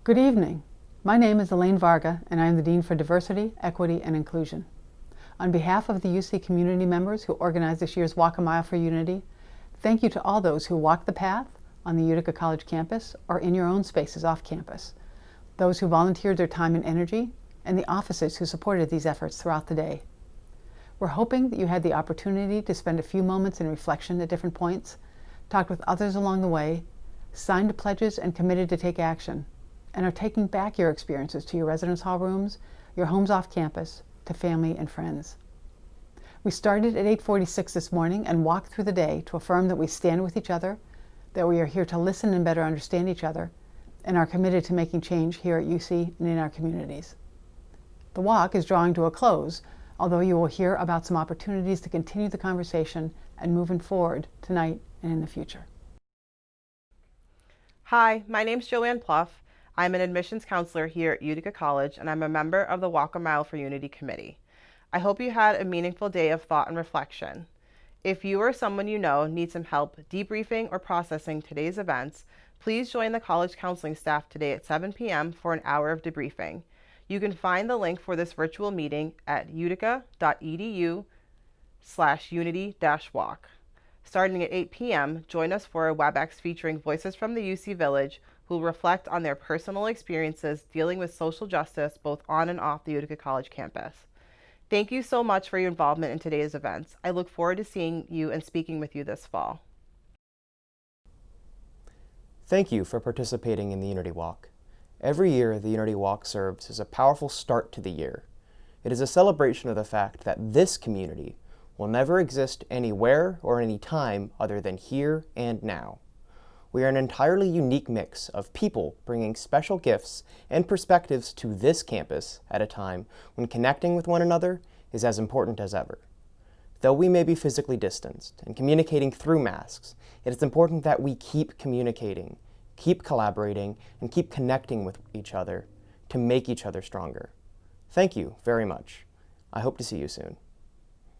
Good evening. My name is Elaine Varga, and I am the Dean for Diversity, Equity, and Inclusion. On behalf of the UC community members who organized this year's Walk a Mile for Unity, thank you to all those who walked the path on the Utica College campus or in your own spaces off campus, those who volunteered their time and energy, and the officers who supported these efforts throughout the day. We're hoping that you had the opportunity to spend a few moments in reflection at different points, talked with others along the way, signed pledges and committed to take action, and are taking back your experiences to your residence hall rooms, your homes off campus, to family and friends. We started at 8:46 this morning and walked through the day to affirm that we stand with each other, that we are here to listen and better understand each other, and are committed to making change here at UC and in our communities. The walk is drawing to a close, although you will hear about some opportunities to continue the conversation and moving forward tonight and in the future. Hi, my name's Joanne Pluff. I'm an admissions counselor here at Utica College, and I'm a member of the Walk a Mile for Unity committee. I hope you had a meaningful day of thought and reflection. If you or someone you know needs some help debriefing or processing today's events, please join the college counseling staff today at 7 p.m. for an hour of debriefing. You can find the link for this virtual meeting at utica.edu/unity-walk. Starting at 8 p.m., join us for a WebEx featuring voices from the UC Village who will reflect on their personal experiences dealing with social justice both on and off the Utica College campus. Thank you so much for your involvement in today's events. I look forward to seeing you and speaking with you this fall. Thank you for participating in the Unity Walk. Every year, the Unity Walk serves as a powerful start to the year. It is a celebration of the fact that this community will never exist anywhere or any time other than here and now. We are an entirely unique mix of people bringing special gifts and perspectives to this campus at a time when connecting with one another is as important as ever. Though we may be physically distanced and communicating through masks, it is important that we keep communicating, keep collaborating, and keep connecting with each other to make each other stronger. Thank you very much. I hope to see you soon.